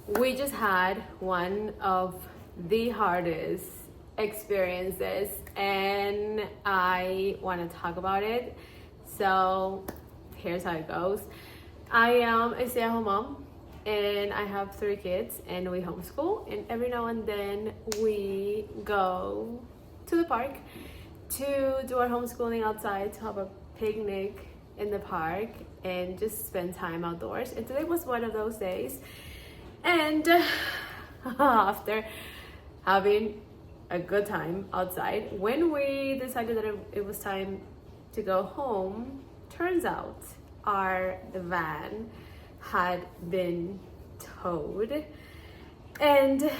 we just had one of the hardest experiences, and I want to talk about it. So, here's how it goes. I am a stay-at-home mom, and I have 3 kids, and we homeschool. And every now and then, we go to the park to do our homeschooling outside, to have a picnic in the park, and just spend time outdoors. And today was one of those days. And after having a good time outside, when we decided that it was time to go home, turns out our van had been towed. And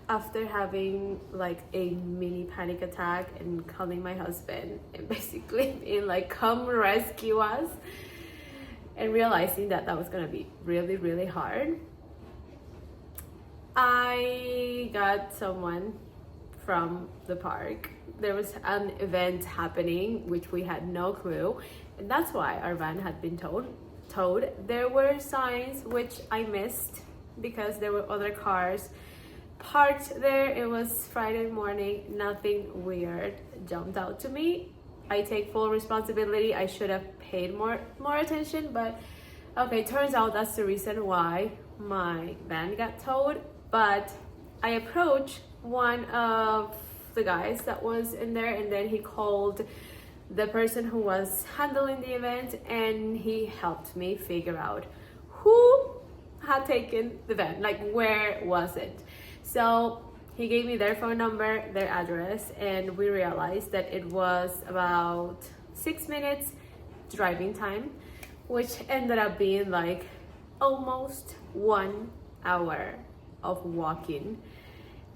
after having like a mini panic attack and calling my husband and basically being like, come rescue us, and realizing that that was gonna be really, really hard, I got someone from the park. There was an event happening which we had no clue, and that's why our van had been towed. There were signs which I missed because there were other cars parked there. It was Friday morning, nothing weird jumped out to me. I take full responsibility. I should have paid more attention, but okay, turns out that's the reason why my van got towed. But I approached one of the guys that was in there, and then he called the person who was handling the event, and he helped me figure out who had taken the van, like where was it. So he gave me their phone number, their address, and we realized that it was about 6 minutes driving time, which ended up being like almost 1 hour of walking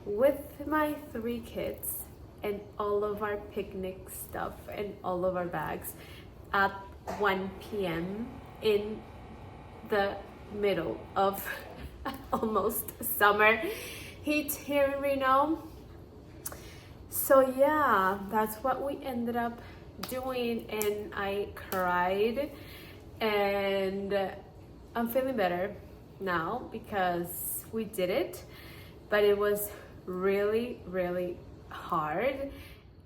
with my 3 kids and all of our picnic stuff and all of our bags at 1 p.m. in the middle of almost summer heat here in Reno. So yeah, that's what we ended up doing, and I cried, and I'm feeling better now because we did it, but it was really, really hard.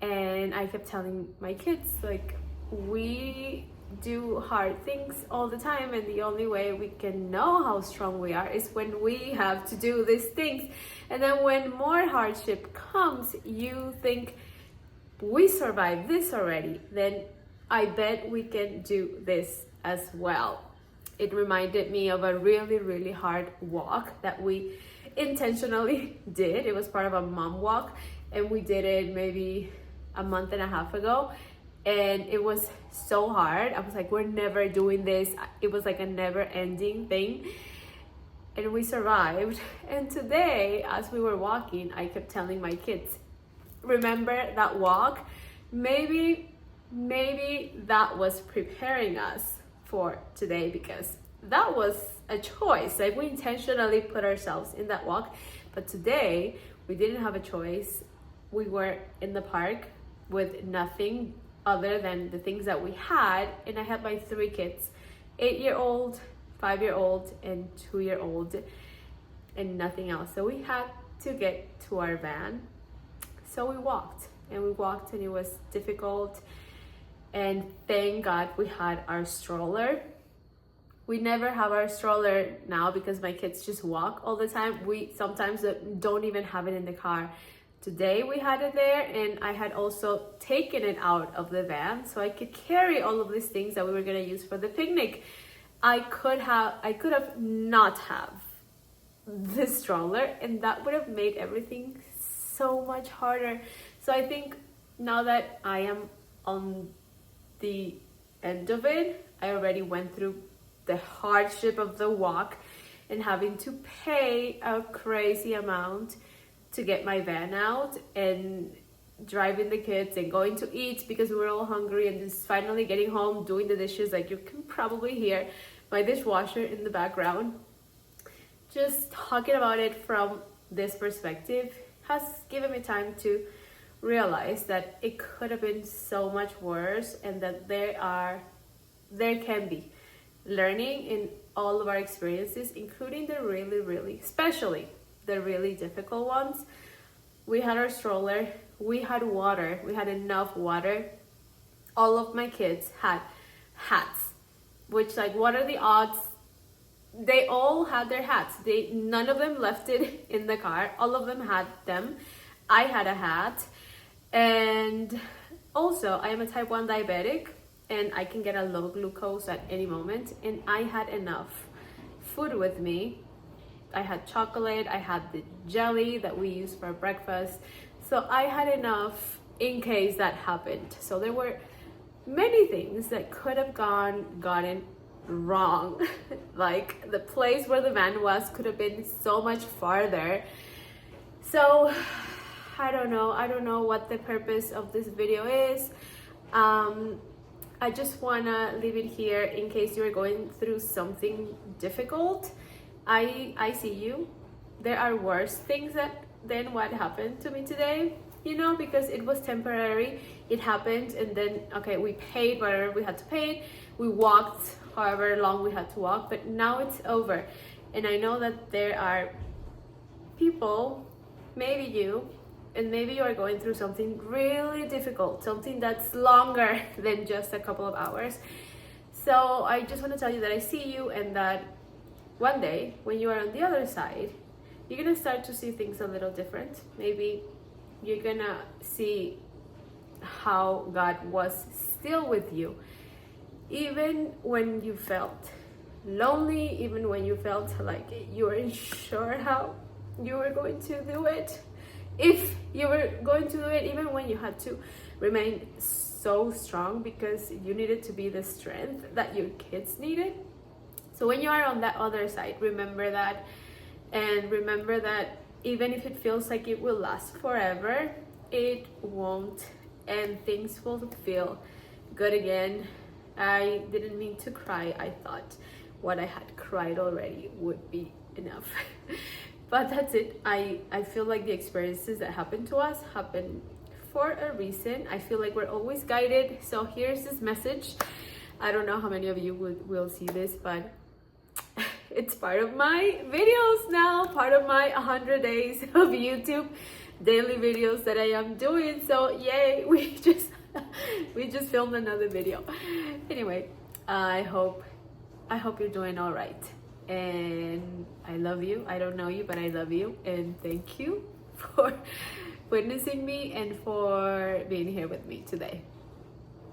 And I kept telling my kids, like, we do hard things all the time, and the only way we can know how strong we are is when we have to do these things. And then when more hardship comes, you think, we survived this already, then I bet we can do this as well. It reminded me of a really, really hard walk that we intentionally did. It was part of a mom walk, and we did it maybe a month and a half ago, and it was so hard. I was like, we're never doing this. It was like a never-ending thing, and we survived. And today, as we were walking, I kept telling my kids, remember that walk? Maybe that was preparing us for today, because that was a choice. Like, we intentionally put ourselves in that walk, but today we didn't have a choice. We were in the park with nothing other than the things that we had, and I had my 3 kids, 8-year-old, 5-year-old, and 2-year-old, and nothing else. So we had to get to our van. So we walked, and it was difficult. And thank God we had our stroller. We never have our stroller now because my kids just walk all the time. We sometimes don't even have it in the car. Today we had it there, and I had also taken it out of the van so I could carry all of these things that we were gonna use for the picnic. I could have not have this stroller, and that would have made everything so much harder. So I think now that I am on the end of it, I already went through the hardship of the walk and having to pay a crazy amount to get my van out, and driving the kids and going to eat because we were all hungry, and just finally getting home, doing the dishes. Like, you can probably hear my dishwasher in the background. Just talking about it from this perspective has given me time to realize that it could have been so much worse, and that there can be learning in all of our experiences, including the really, especially the really difficult ones. We had our stroller, we had water, we had enough water. All of my kids had hats, which, like, what are the odds? They all had their hats. None of them left it in the car. All of them had them. I had a hat. And also, I am a type 1 diabetic, and I can get a low glucose at any moment. And I had enough food with me. I had chocolate, I had the jelly that we use for breakfast. So I had enough in case that happened. So there were many things that could have gotten wrong. Like, the place where the van was could have been so much farther. So I don't know what the purpose of this video is. I just wanna leave it here in case you're going through something difficult. I see you. There are worse things than what happened to me today, you know, because it was temporary. It happened, and then, okay, we paid whatever we had to pay. We walked however long we had to walk, but now it's over. And I know that there are people, maybe you, and maybe you are going through something really difficult, something that's longer than just a couple of hours. So I just want to tell you that I see you, and that one day when you are on the other side, you're gonna start to see things a little different. Maybe you're gonna see how God was still with you, even when you felt lonely, even when you felt like you weren't sure how you were going to do it, if you were going to do it, even when you had to remain so strong because you needed to be the strength that your kids needed. So when you are on that other side, remember that, and remember that even if it feels like it will last forever, it won't, and things will feel good again. I didn't mean to cry. I thought what I had cried already would be enough. But that's it. I feel like the experiences that happen to us happen for a reason. I feel like we're always guided. So here's this message. I don't know how many of you will see this, but it's part of my videos now, part of my 100 days of YouTube daily videos that I am doing. So yay, we just filmed another video. Anyway, I hope you're doing all right, and I love you. I don't know you, but I love you, and thank you for witnessing me and for being here with me today.